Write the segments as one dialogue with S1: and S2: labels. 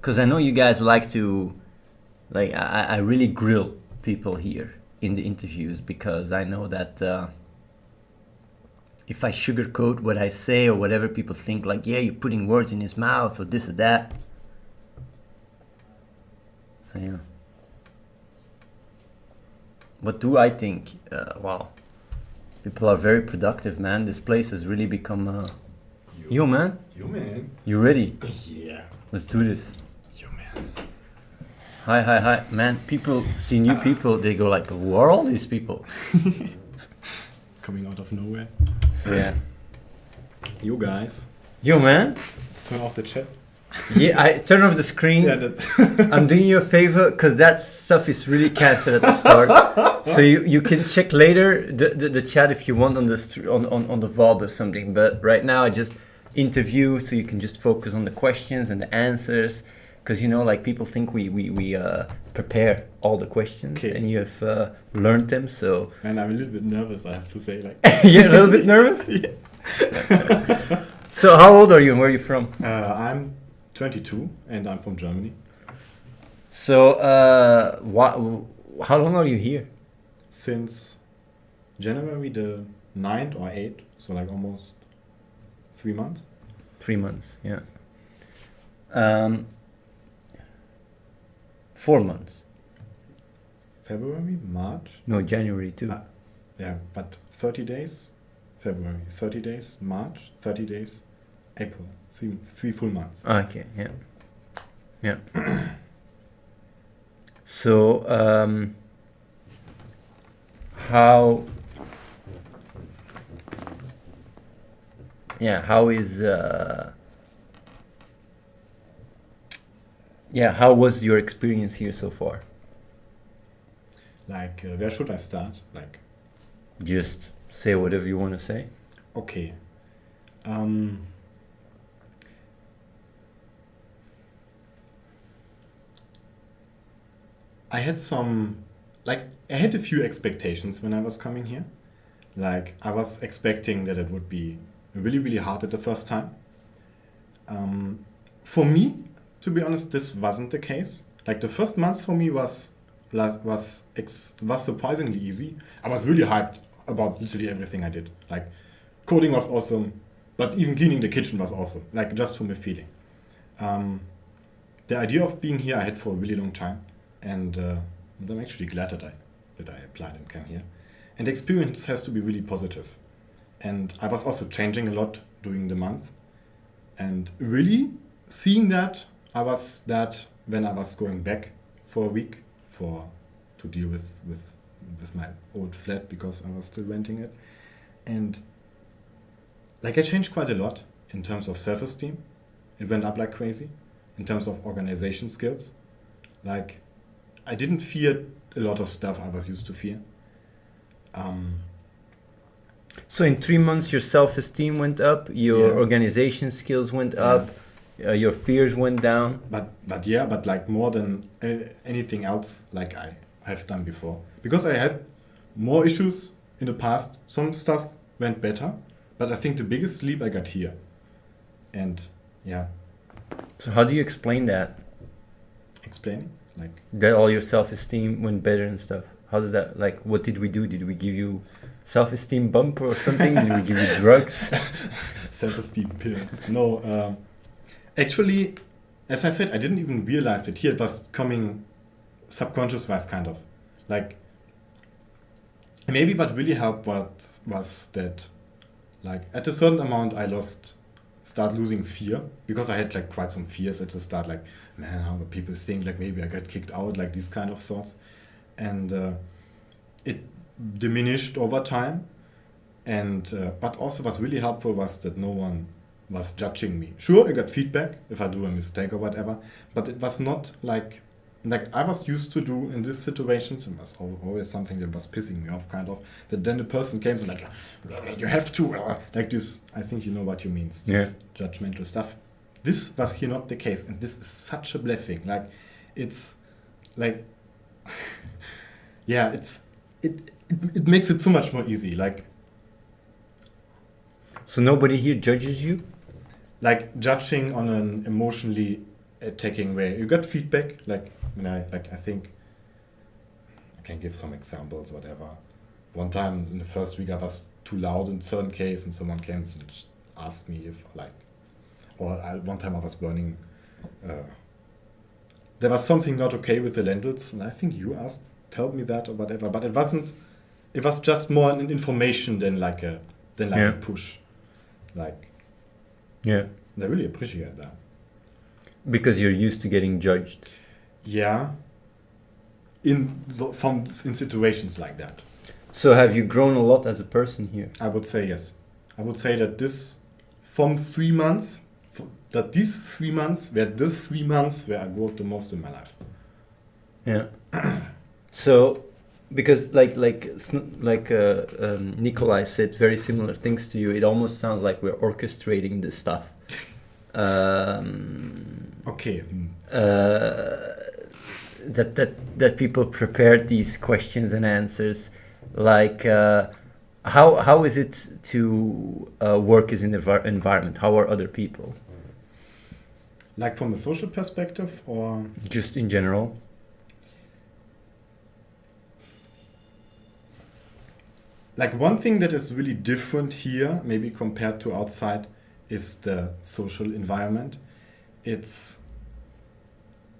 S1: because I know you guys like to, like, I really grill people here in the interviews, because I know that if I sugarcoat what I say or whatever, people think like, yeah, you're putting words in his mouth or this or that. So, yeah. What do I think? Wow. People are very productive, man. This place has really become... Yo, man.
S2: Yo, man.
S1: You ready?
S2: Yeah.
S1: Let's do this.
S2: Yo, man.
S1: Hi. Man, people see new people, they go like, who are all these people?
S2: Coming out of nowhere.
S1: So, yeah.
S2: You guys.
S1: Yo, man.
S2: Let's turn off the chat.
S1: Yeah, I turn off the screen.
S2: Yeah, that's
S1: I'm doing you a favor, because that stuff is really cancelled at the start. So you can check later the chat if you want on the VOD or something. But right now I just interview, so you can just focus on the questions and the answers. Because, you know, like, people think we prepare all the questions,
S2: okay,
S1: and you have learned them. So.
S2: And I'm a little bit nervous, I have to say. Like.
S1: You're a little bit nervous?
S2: Yeah.
S1: So how old are you and where are you from?
S2: I'm 22 and I'm from Germany.
S1: So how long are you here?
S2: Since January the 9th or 8th, so like almost 3 months.
S1: 3 months, yeah. 4 months.
S2: February, March?
S1: No, January too.
S2: Yeah, but 30 days, February, 30 days, March, 30 days, April, three full months.
S1: Okay, yeah. So, how how was your experience here so far?
S2: Like, where should I start? Like,
S1: just say whatever you want to say.
S2: Okay. I had a few expectations when I was coming here. Like, I was expecting that it would be really, really hard at the first time. For me, to be honest, this wasn't the case. Like, the first month for me was surprisingly easy. I was really hyped about literally everything I did. Like, coding was awesome, but even cleaning the kitchen was awesome. Like, just from the feeling. The idea of being here I had for a really long time. And I'm actually glad that I applied and came here. And the experience has to be really positive. And I was also changing a lot during the month. And really seeing that, when I was going back for a week to deal with my old flat, because I was still renting it. And like, I changed quite a lot in terms of self-esteem. It went up like crazy. In terms of organization skills. Like, I didn't fear a lot of stuff I was used to fear.
S1: So in 3 months, your self-esteem went up, your organization skills went up, your fears went down.
S2: But like more than anything else, like I have done before. Because I had more issues in the past. Some stuff went better, but I think the biggest leap I got here. And yeah.
S1: So how do you explain that?
S2: Explaining? Like,
S1: that all your self-esteem went better and stuff. How does that, like, what did we do? Did we give you self-esteem bump or something? Did we give you drugs?
S2: Self-esteem pill. No, actually, as I said, I didn't even realize it here. It was coming subconscious-wise, kind of. Like, maybe what really helped was that, like, at a certain amount I start losing fear, because I had like quite some fears at the start, like, man, how would people think, like, maybe I got kicked out, like these kind of thoughts. And it diminished over time. And but also what's really helpful was that no one was judging me. Sure, I got feedback if I do a mistake or whatever, but it was not like I was used to do in these situations. It was always something that was pissing me off, kind of. That then the person came and like, you have to, like this. I think you know what you mean. This judgmental stuff. This was here not the case, and this is such a blessing. Like, it's like, yeah, it makes it so much more easy. Like,
S1: so nobody here judges you?
S2: Like, judging on an emotionally attacking way. You got feedback, like when I think I can give some examples, whatever. One time in the first week I was too loud in certain case, and someone came and just asked me if one time I was burning. There was something not okay with the lentils, and I think you told me that or whatever. But it wasn't. It was just more an information than like a push. Like,
S1: yeah,
S2: I really appreciate that.
S1: Because you're used to getting judged.
S2: Yeah. In situations like that.
S1: So have you grown a lot as a person here?
S2: I would say yes. I would say that these 3 months were the 3 months where I grew the most in my life.
S1: Yeah. So, because Nikolai said very similar things to you. It almost sounds like we're orchestrating this stuff.
S2: Okay.
S1: That people prepared these questions and answers. Like, how is it to work as an environment? How are other people?
S2: Like from a social perspective, or
S1: just in general?
S2: Like one thing that is really different here, maybe compared to outside, is the social environment. It's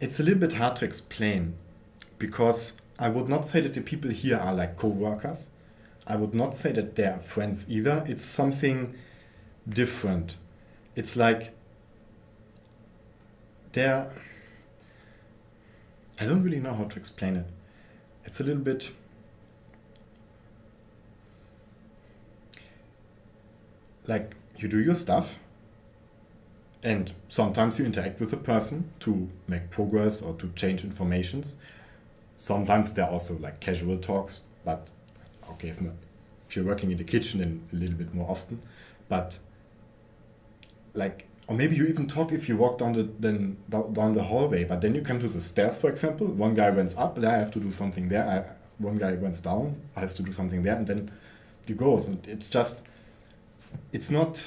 S2: a little bit hard to explain, because I would not say that the people here are like co-workers. I would not say that they are friends either. It's something different. It's like I don't really know how to explain it. It's a little bit... like you do your stuff, and sometimes you interact with a person to make progress or to change informations. Sometimes there are also like casual talks, but okay, if you're working in the kitchen, then a little bit more often. But like, or maybe you even talk if you walk down the hallway, but then you come to the stairs, for example. One guy went up, and I have to do something there. One guy went down, I have to do something there, and then you go. And it's not...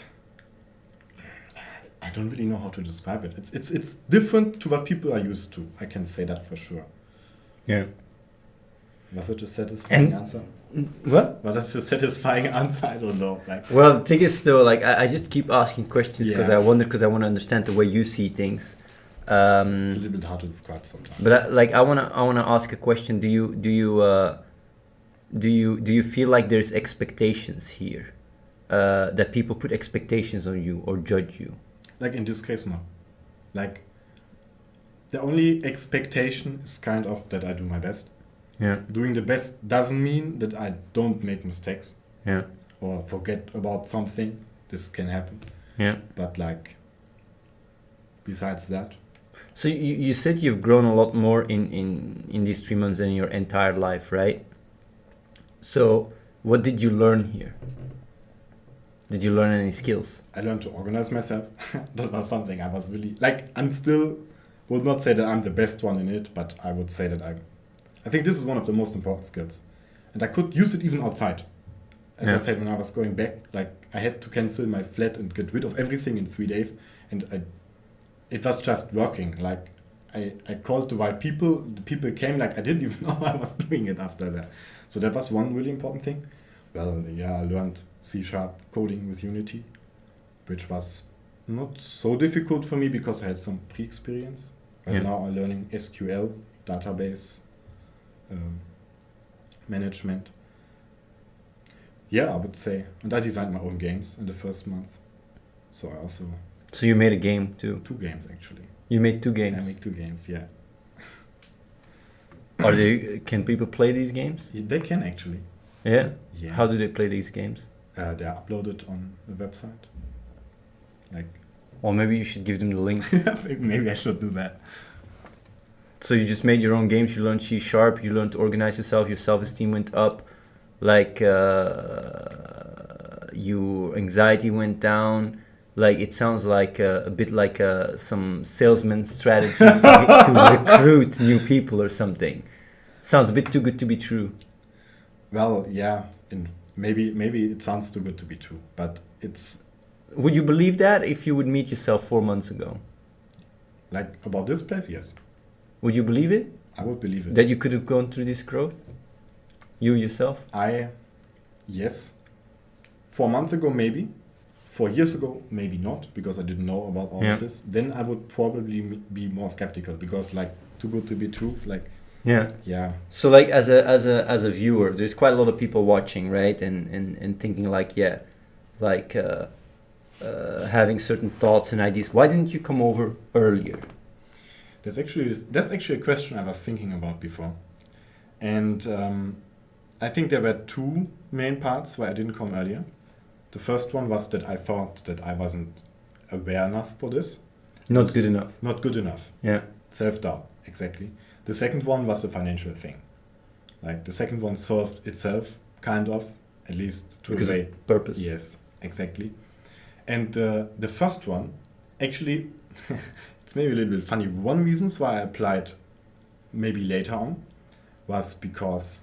S2: I don't really know how to describe it. It's different to what people are used to. I can say that for sure.
S1: Yeah.
S2: Was it a satisfying answer?
S1: What?
S2: Was it a satisfying answer? I don't know.
S1: Well, the thing is though, like I just keep asking questions because
S2: Yeah.
S1: I want to understand the way you see things.
S2: It's a little bit hard to describe sometimes.
S1: But I wanna ask a question. Do you feel like there's expectations here? That people put expectations on you or judge you?
S2: Like in this case, no. Like the only expectation is kind of that I do my best.
S1: Yeah.
S2: Doing the best doesn't mean that I don't make mistakes.
S1: Yeah.
S2: Or forget about something. This can happen.
S1: Yeah.
S2: But like, besides that.
S1: So you said you've grown a lot more in these 3 months than your entire life, right? So what did you learn here? Did you learn any skills?
S2: I learned to organize myself. That was something I was really... like, I'm still... would not say that I'm the best one in it, but I would say that I think this is one of the most important skills. And I could use it even outside. As I said, when I was going back, like, I had to cancel my flat and get rid of everything in 3 days. And it was just working. Like, I called the right people. The people came, like, I didn't even know I was doing it after that. So that was one really important thing. Well, yeah, I learned C# coding with Unity, which was not so difficult for me because I had some pre-experience. Right now I'm learning SQL, database management. Yeah, I would say. And I designed my own games in the first month. So I also...
S1: So you made a game too?
S2: 2 games actually.
S1: You made 2 games?
S2: I make 2 games, yeah.
S1: Can people play these games?
S2: They can actually.
S1: Yeah?
S2: Yeah.
S1: How do they play these games?
S2: They are uploaded on the website. Like...
S1: Or maybe you should give them the link.
S2: Maybe I should do that.
S1: So you just made your own games, you learned C#, you learned to organize yourself, your self-esteem went up, like your anxiety went down. Like it sounds like a bit like some salesman strategy to recruit new people or something. Sounds a bit too good to be true.
S2: Well, yeah, and maybe it sounds too good to be true, but it's...
S1: Would you believe that if you would meet yourself 4 months ago?
S2: Like about this place, yes,
S1: Would you believe it?
S2: I would believe it.
S1: That you could have gone through this growth? You yourself?
S2: Yes. 4 months ago, maybe. 4 years ago, maybe not, because I didn't know about all
S1: Yeah.
S2: of this. Then I would probably be more skeptical, because like too good to be true. Like,
S1: Yeah.
S2: yeah,
S1: So like as a viewer, there's quite a lot of people watching, right? And thinking like, yeah, like having certain thoughts and ideas. Why didn't you come over earlier?
S2: that's actually a question I was thinking about before, and I think there were two main parts why I didn't come earlier. The first one was that I thought that I wasn't aware enough for this.
S1: Not good enough.
S2: Not good enough.
S1: Yeah.
S2: Self-doubt, exactly. The second one was the financial thing. Like the second one solved itself, kind of, at least to
S1: Because
S2: a way.
S1: of purpose.
S2: Yes, exactly. And the first one, actually, it's maybe a little bit funny. One reasons why I applied maybe later on was because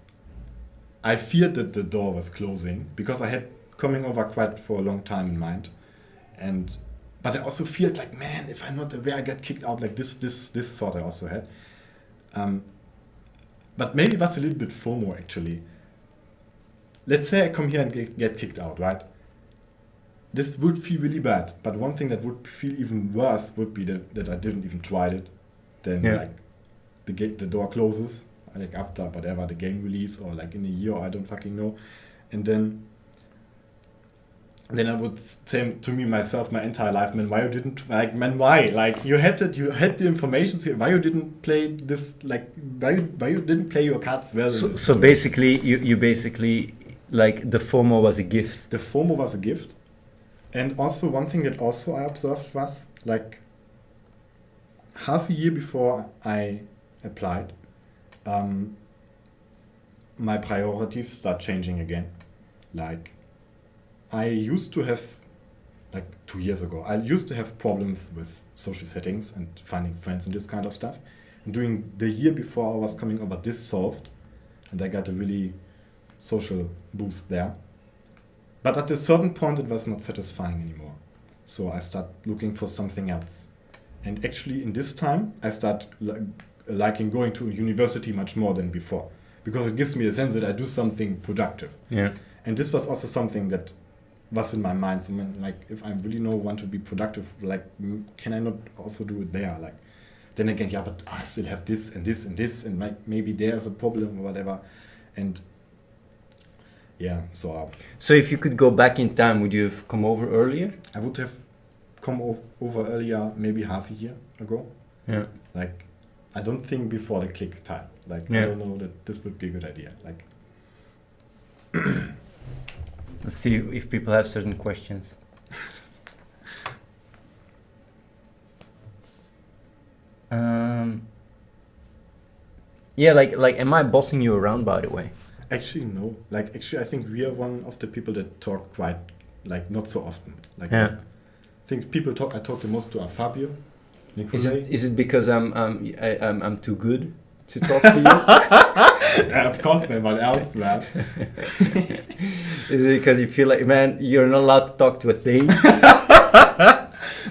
S2: I feared that the door was closing, because I had coming over quite for a long time in mind. But I also feared like, man, if I'm not aware, I get kicked out. Like this thought I also had. But maybe it was a little bit FOMO actually. Let's say I come here and get kicked out, right? This would feel really bad. But one thing that would feel even worse would be that I didn't even try it. Then
S1: Yeah.
S2: like the door closes, like after whatever the game release, or like in a year, or I don't fucking know. And then I would say to me myself my entire life, man, why you didn't like, man, why? Like you had the information, so why you didn't play this, like why you didn't play your cards well?
S1: So basically, you basically like the FOMO was a gift.
S2: The FOMO was a gift. And also one thing that also I observed was like half a year before I applied, my priorities start changing again. Like I used to have, like 2 years ago, I used to have problems with social settings and finding friends and this kind of stuff. And during the year before I was coming over, this solved, and I got a really social boost there. But at a certain point, it was not satisfying anymore. So I start looking for something else. And actually, in this time, I start liking going to university much more than before, because it gives me a sense that I do something productive.
S1: Yeah.
S2: And this was also something that was in my mind. So, like, if I really want to be productive, like, can I not also do it there? Like, then again, yeah, but I still have this and this and this, and maybe there's a problem or whatever. And yeah, so
S1: if you could go back in time, would you have come over earlier?
S2: I would have come over earlier, maybe half a year ago.
S1: Yeah.
S2: Like, I don't think before the click time. Like,
S1: Yeah.
S2: I don't know that this would be a good idea. Like,
S1: Let's see if people have certain questions. Yeah, like, am I bossing you around, by the way?
S2: actually, no. Like, actually, I think we are one of the people that talk quite, like, not so often. Like,
S1: Yeah.
S2: I think I talk the most to Fabio,
S1: Is
S2: Nicolai.
S1: it because I'm too good to talk to you?
S2: Yeah, of course, man, what else, man?
S1: Is it because you feel like, man, you're not allowed to talk to a thing?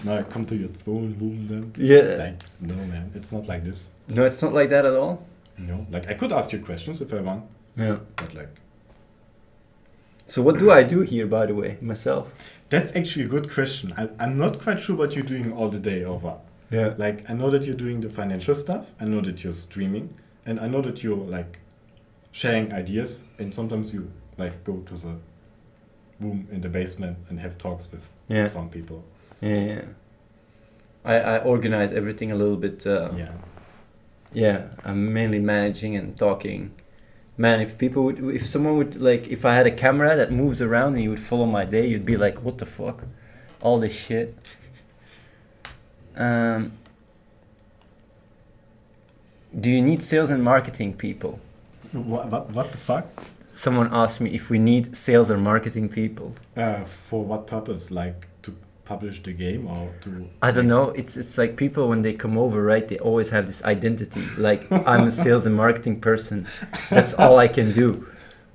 S2: No, I come to your phone, boom, then.
S1: Yeah.
S2: Like, no, man, it's not like this.
S1: No, it's not like that at all.
S2: No, like, I could ask you questions if I want,
S1: Yeah.
S2: but like,
S1: So what do I do here, by the way, myself?
S2: that's actually a good question. I'm not quite sure what you're doing all the day over.
S1: Yeah.
S2: Like, I know that you're doing the financial stuff. I know that you're streaming, and I know that you're like sharing ideas. And sometimes you like go to the room in the basement and have talks with
S1: Yeah.
S2: some people.
S1: Yeah. I organize everything a little bit.
S2: Yeah,
S1: Yeah, I'm mainly managing and talking. Man, if someone would, like, if I had a camera that moves around and you would follow my day, you'd be like, what the fuck? All this shit. Do you need sales and marketing people?
S2: what the fuck?
S1: Someone asked me if we need sales or marketing people.
S2: For what purpose? Like to publish the game or to?
S1: I don't know. It's like people when they come over, right? They always have this identity. Like, I'm a sales and marketing person. That's all I can do.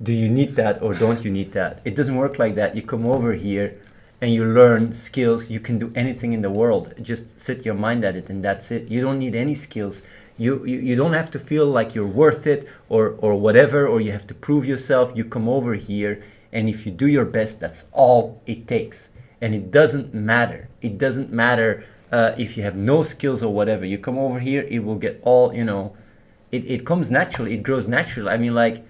S1: Do you need that or don't you need that? It doesn't work like that. You come over here and you learn skills, you can do anything in the world. Just set your mind at it, and that's it. You don't need any skills. You don't have to feel like you're worth it or whatever, or you have to prove yourself. You come over here, and if you do your best, that's all it takes. And it doesn't matter. It doesn't matter if you have no skills or whatever. You come over here, it will get all, it comes naturally. It grows naturally. I mean, like,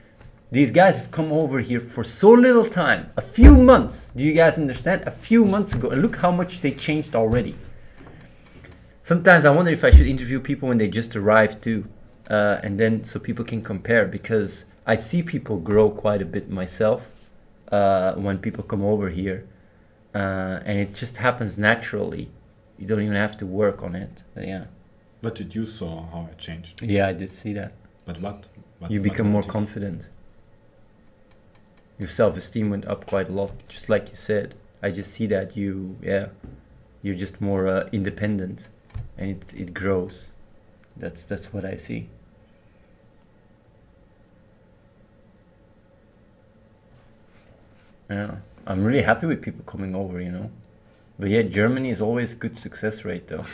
S1: these guys have come over here for so little time, a few months. Do you guys understand? A few months ago, and look how much they changed already. Sometimes I wonder if I should interview people when they just arrived too, and then so people can compare, because I see people grow quite a bit myself when people come over here, and it just happens naturally. You don't even have to work on it. But yeah.
S2: But did you saw how it changed?
S1: Yeah, I did see that.
S2: But what?
S1: You become more confident. Your self-esteem went up quite a lot, just like you said. I just see that you're just more independent, and it grows. That's what I see. Yeah, I'm really happy with people coming over, But yeah, Germany is always good success rate though.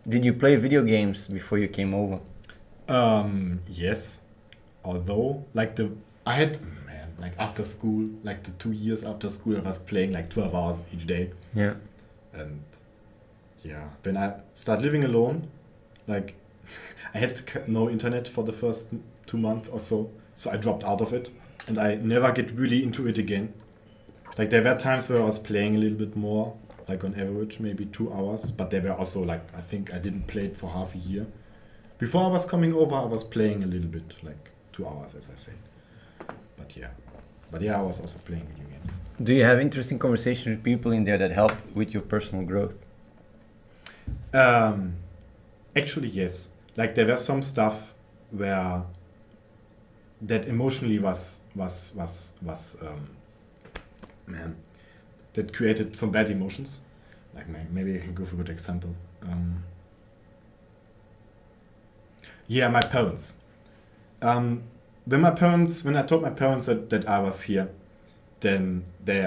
S1: Did you play video games before you came over?
S2: Yes. Although, I had, after school, the 2 years after school, I was playing 12 hours each day.
S1: Yeah.
S2: And yeah, when I started living alone, I had no internet for the first 2 months or so I dropped out of it, and I never get really into it again. There were times where I was playing a little bit more, on average maybe 2 hours, but there were also I think I didn't play it for half a year. Before I was coming over, I was playing a little bit, 2 hours, as I said. But yeah, I was also playing video games.
S1: Do you have interesting conversations with people in there that help with your personal growth?
S2: Actually, yes. There was some stuff where that emotionally was that created some bad emotions. Maybe I can go for a good example. Yeah, my parents. When I told my parents that I was here, then they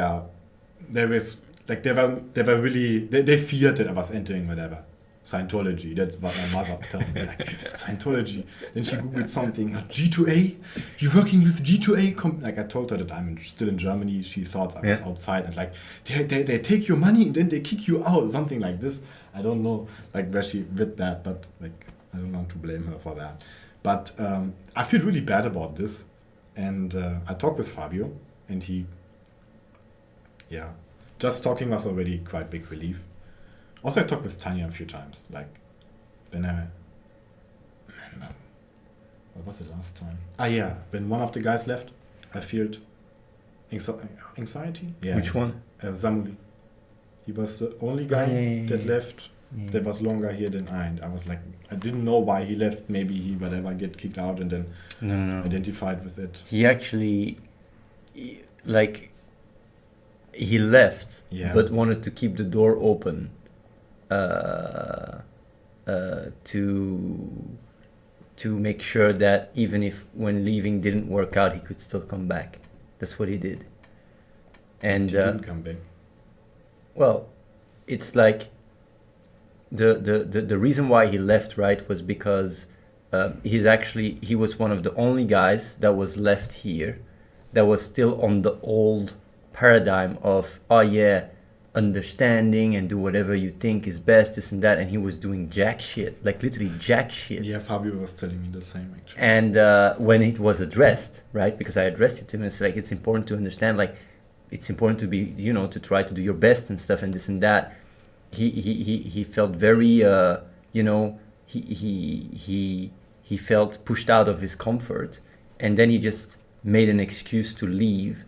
S2: feared that I was entering whatever Scientology. That's what my mother told me. Scientology. Then she googled something. G2A? You're working with G2A? I told her that I'm still in Germany. She thought I was outside, and they take your money and then they kick you out. Something like this. I don't know where she read that, but I don't want to blame her for that. But I feel really bad about this, and I talked with Fabio, and just talking was already quite big relief. Also, I talked with Tanya a few times, when what was it last time? When one of the guys left, I felt anxiety. Yeah.
S1: Which one?
S2: Samuli. He was the only guy that left. Yeah. That was longer here than I. And I was I didn't know why he left. Maybe he whatever get kicked out and then identified with it.
S1: He actually, he left, but wanted to keep the door open to make sure that even if when leaving didn't work out, he could still come back. That's what he did. And
S2: he didn't come back.
S1: Well, it's the reason why he left, right, was because he was one of the only guys that was left here that was still on the old paradigm of understanding and do whatever you think is best, this and that, and he was doing jack shit, literally jack shit.
S2: Yeah, Fabio was telling me the same actually.
S1: And when it was addressed, right, because I addressed it to him, it's it's important to understand, it's important to be, to try to do your best and stuff and this and that. He felt very he felt pushed out of his comfort, and then he just made an excuse to leave,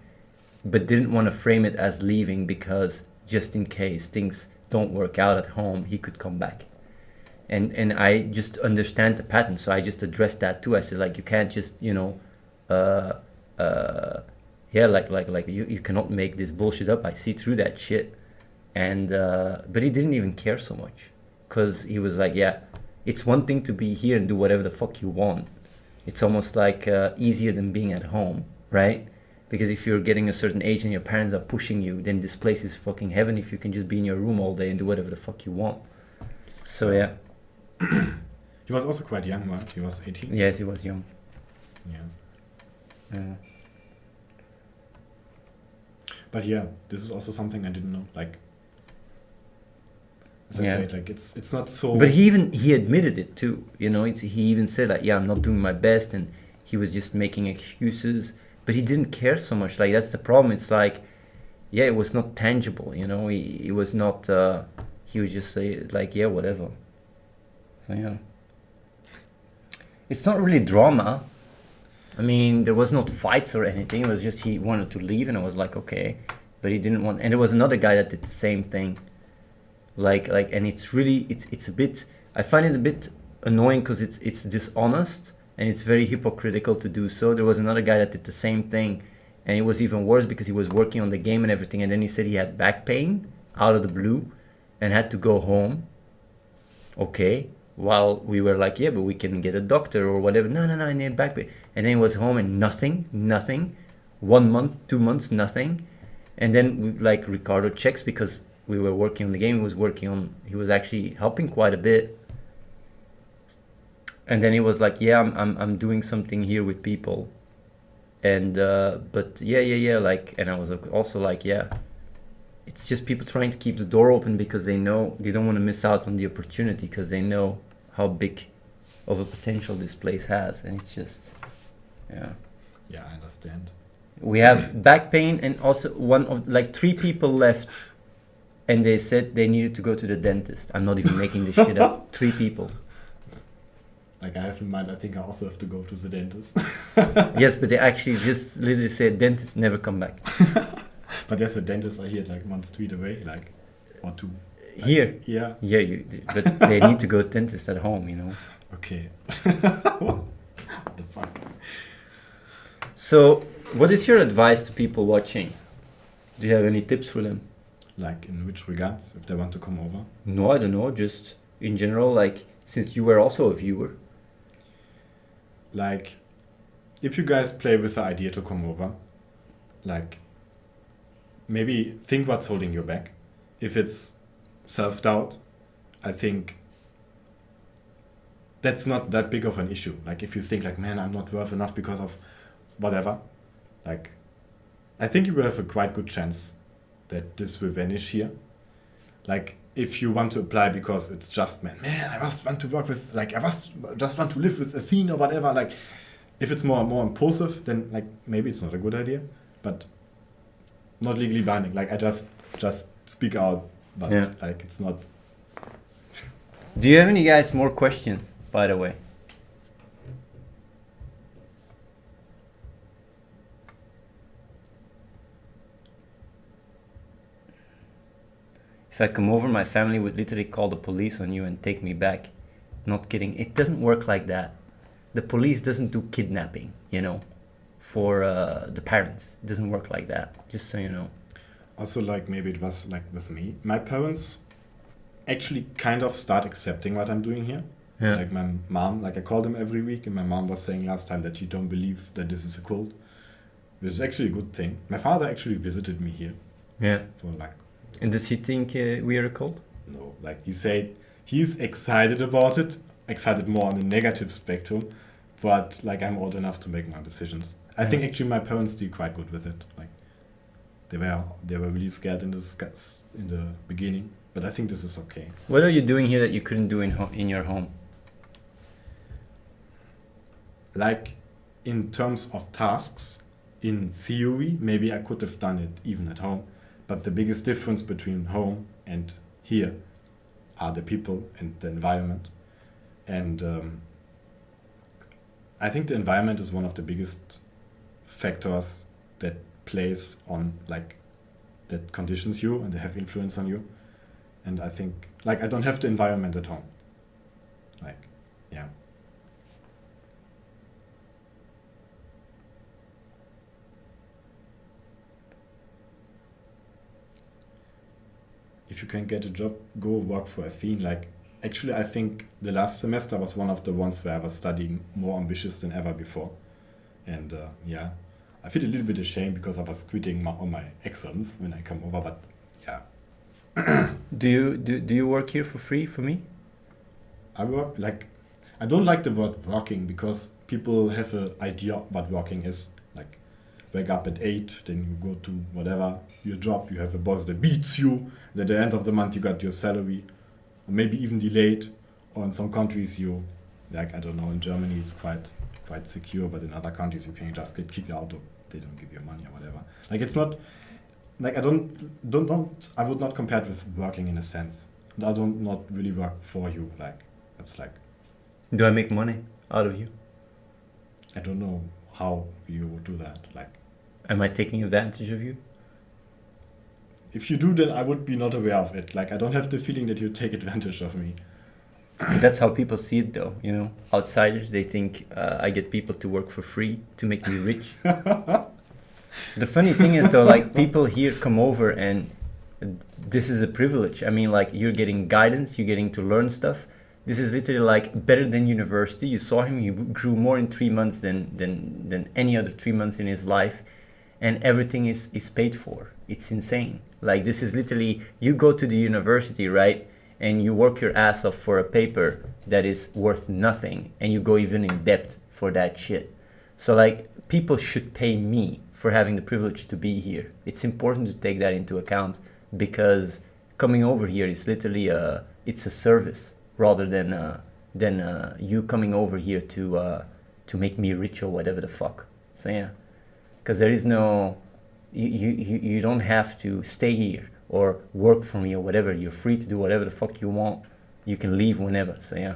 S1: but didn't want to frame it as leaving because just in case things don't work out at home, he could come back. And I just understand the pattern, so I just addressed that too. I said you can't just you cannot make this bullshit up. I see through that shit. And but he didn't even care so much, because he was it's one thing to be here and do whatever the fuck you want. It's almost easier than being at home, right? Because if you're getting a certain age and your parents are pushing you, then this place is fucking heaven if you can just be in your room all day and do whatever the fuck you want. So yeah.
S2: He was also quite young, right? He was 18.
S1: Yes, he was young.
S2: Yeah. But yeah, this is also something I didn't know. Like, as I said, like it's not so.
S1: But he admitted it too. You know, he even said like, yeah, I'm not doing my best, and he was just making excuses. But he didn't care so much. Like that's the problem. It's like, yeah, it was not tangible. You know, he was not. He was just say like, yeah, whatever. So yeah, it's not really drama. I mean, there was not fights or anything. It was just he wanted to leave, and I was like, okay, but he didn't want. And there was another guy that did the same thing. Like, and it's really, it's a bit. I find it a bit annoying because it's dishonest and it's very hypocritical to do so. There was another guy that did the same thing, and it was even worse because he was working on the game and everything, and then he said he had back pain out of the blue, and had to go home. Okay. While we were like, yeah, but we can get a doctor or whatever. No, I need back pain. And then he was home and nothing. 1 month, 2 months, nothing. And then we, like Ricardo checks because we were working on the game. He was actually helping quite a bit. And then he was like, yeah, I'm doing something here with people. And, but yeah, like, and I was also like, yeah. It's just people trying to keep the door open because they know they don't want to miss out on the opportunity because they know how big of a potential this place has, and it's just, yeah.
S2: Yeah, I understand.
S1: We have back pain, and also like 3 people left, and they said they needed to go to the dentist. I'm not even making this shit up. 3 people.
S2: Like I have in mind, I think I also have to go to the dentist.
S1: Yes, but they actually just literally said, dentist, never come back.
S2: But there's a dentist I hear like 1 street away, like, or 2. Like,
S1: here?
S2: Yeah.
S1: Yeah, but they need to go to dentist at home, you know.
S2: Okay. What the fuck?
S1: So, what is your advice to people watching? Do you have any tips for them?
S2: Like in which regards, if they want to come over?
S1: No, I don't know. Just in general, like, since you were also a viewer.
S2: Like, if you guys play with the idea to come over, like, maybe think what's holding you back. If it's self-doubt, I think that's not that big of an issue. Like if you think like, man, I'm not worth enough because of whatever, like I think you will have a quite good chance that this will vanish here. Like if you want to apply because it's just, man, I just want to work with, like I just want to live with Athene or whatever. Like if it's more impulsive, then like maybe it's not a good idea, but not legally binding. Like I just speak out, but
S1: yeah.
S2: Like it's not.
S1: Do you have any guys more questions, by the way? If I come over, my family would literally call the police on you and take me back. Not kidding. It doesn't work like that. The police doesn't do kidnapping, you know, for the parents. It doesn't work like that, just so you know.
S2: Also, like, maybe it was like with me. My parents actually kind of start accepting what I'm doing here.
S1: Yeah.
S2: Like my mom, like I call them every week, and my mom was saying last time that she don't believe that this is a cult. Which is actually a good thing. My father actually visited me here.
S1: Yeah.
S2: For like.
S1: And does he think we are a cult?
S2: No, like he said he's excited about it. Excited more on the negative spectrum, but like I'm old enough to make my decisions. I think actually my parents do quite good with it. Like they were really scared in the beginning, but I think this is okay.
S1: What are you doing here that you couldn't do in your home?
S2: Like in terms of tasks, in theory, maybe I could have done it even at home, but the biggest difference between home and here are the people and the environment. And I think the environment is one of the biggest factors that plays on, like, that conditions you and they have influence on you. And I think, like, I don't have the environment at home. Like, yeah. If you can get a job, go work for Athene. Like, actually, I think the last semester was one of the ones where I was studying more ambitious than ever before. And yeah, I feel a little bit ashamed because I was quitting on my exams when I come over, but yeah.
S1: Do you work here for free for me?
S2: I don't like the word working because people have an idea what working is. Like, wake up at 8, then you go to whatever, your job, you have a boss that beats you, and at the end of the month you got your salary, or maybe even delayed, or in some countries you, like, I don't know, in Germany it's quite secure, but in other countries you can just get kicked out or they don't give you money or whatever. Like, it's not, like, I would not compare it with working in a sense. I don't not really work for you, like, it's like,
S1: Do I make money out of you?
S2: I don't know how you would do that. Like,
S1: Am I taking advantage of you?
S2: if you do, then I would be not aware of it. Like, I don't have the feeling that you take advantage of me.
S1: That's how people see it, though. You know, outsiders, they think I get people to work for free to make me rich. The funny thing is, though, like, people here come over and this is a privilege. I mean, like, you're getting guidance, you're getting to learn stuff. This is literally like better than university. You saw him, he grew more in 3 months than any other 3 months in his life. And everything is paid for. It's insane. Like, this is literally, you go to the university, right? And you work your ass off for a paper that is worth nothing. And you go even in debt for that shit. So, like, people should pay me for having the privilege to be here. It's important to take that into account because coming over here is literally it's a service rather than you coming over here to make me rich or whatever the fuck. So yeah, because there is no, you don't have to stay here or work for me or whatever. You're free to do whatever the fuck you want. You can leave whenever. So yeah.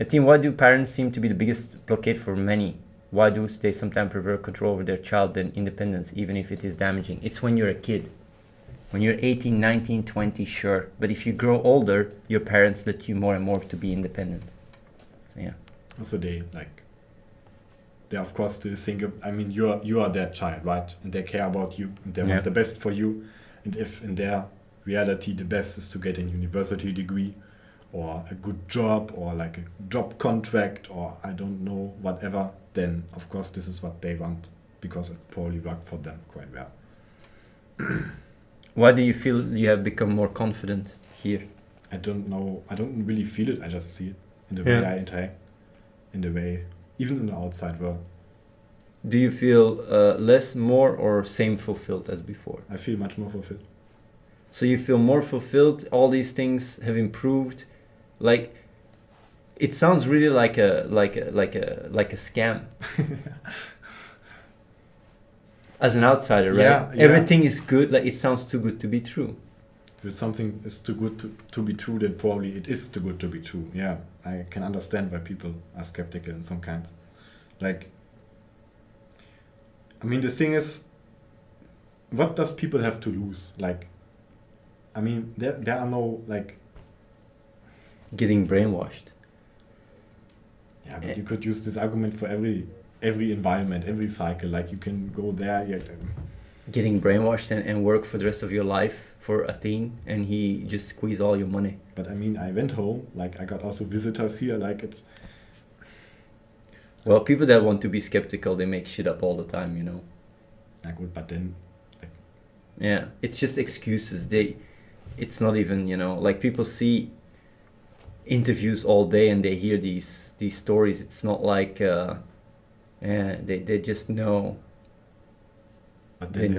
S1: Team, why do parents seem to be the biggest blockade for many? Why do they sometimes prefer control over their child than independence, even if it is damaging? It's when you're a kid. When you're 18, 19, 20, sure. But if you grow older, your parents let you more and more to be independent. So yeah.
S2: Also, they of course still think, I mean, you are their child, right? And they care about you and they want the best for you. And if in their reality the best is to get a university degree or a good job or like a job contract or I don't know, whatever, then of course this is what they want because it probably worked for them quite well.
S1: Why do you feel you have become more confident here?
S2: I don't know. I don't really feel it. I just see it in the way I interact, in the way, even in the outside world.
S1: Do you feel less, more, or same fulfilled as before?
S2: I feel much more fulfilled.
S1: So you feel more fulfilled. All these things have improved. Like, it sounds really like a scam. As an outsider, right?
S2: Yeah.
S1: Everything is good. Like, it sounds too good to be true.
S2: If something is too good to be true, then probably it is too good to be true. Yeah, I can understand why people are skeptical in some kinds. Like, I mean, the thing is, what does people have to lose? Like, I mean, there are no, like...
S1: Getting brainwashed.
S2: Yeah, but you could use this argument for every environment, every cycle. Like, you can go there...
S1: Getting brainwashed and work for the rest of your life for a thing, and he just squeeze all your money.
S2: But I mean, I went home, like, I got also visitors here, like, it's...
S1: Well, people that want to be skeptical, they make shit up all the time, you know.
S2: Like, good, but then... Like...
S1: Yeah, it's just excuses. It's not even, you know, like, people see interviews all day and they hear these stories. It's not like, they just know...
S2: But then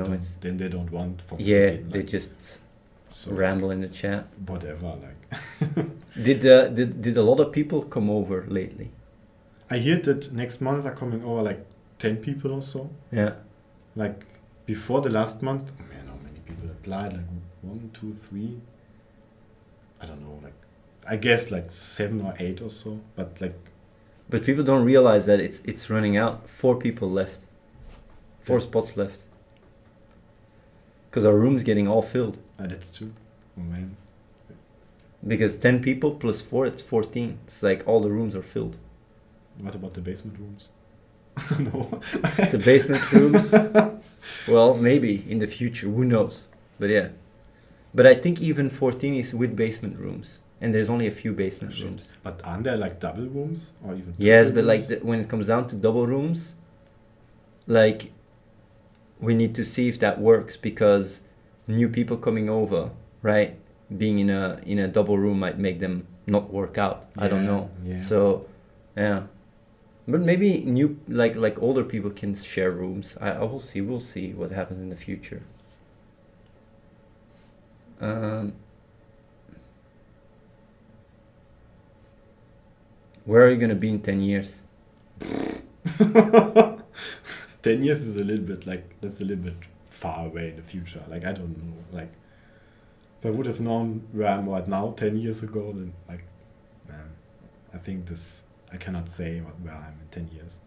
S2: they don't want for
S1: they just ramble in the chat.
S2: Whatever, like.
S1: Did a lot of people come over lately?
S2: I hear that next month are coming over like 10 people or so.
S1: Yeah.
S2: Like before the last month, man, how many people applied? Like 1, 2, 3. I don't know. Like I guess like 7 or 8 or so. But like.
S1: But people don't realize that it's running out. 4 people left. 4 spots left. Because our room's getting all filled.
S2: That's true. Oh man.
S1: Because 10 people plus 4, it's 14. It's like all the rooms are filled.
S2: What about the basement rooms? No.
S1: The basement rooms? Well, maybe in the future. Who knows? But yeah. But I think even 14 is with basement rooms. And there's only a few basement rooms.
S2: But aren't there like double rooms? Or even
S1: yes,
S2: rooms?
S1: but like when it comes down to double rooms, like, we need to see if that works, because new people coming over, right? Being in a double room might make them not work out. I don't know.
S2: Yeah.
S1: So, yeah. But maybe new, like older people can share rooms. I will see. We'll see what happens in the future. Where are you gonna be in 10 years?
S2: 10 years is a little bit like, that's a little bit far away in the future. Like, I don't know. Like, if I would have known where I'm right now 10 years ago, then, like, man, I think I cannot say where I'm in 10 years.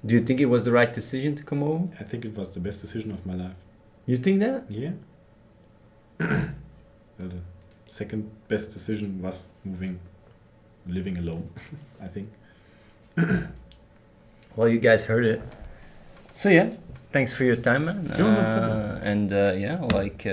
S1: Do you think it was the right decision to come over?
S2: I think it was the best decision of my life.
S1: You think that?
S2: Yeah. The second best decision was living alone, I think.
S1: Well, you guys heard it. So yeah, thanks for your time, man.
S2: No problem.
S1: And yeah, like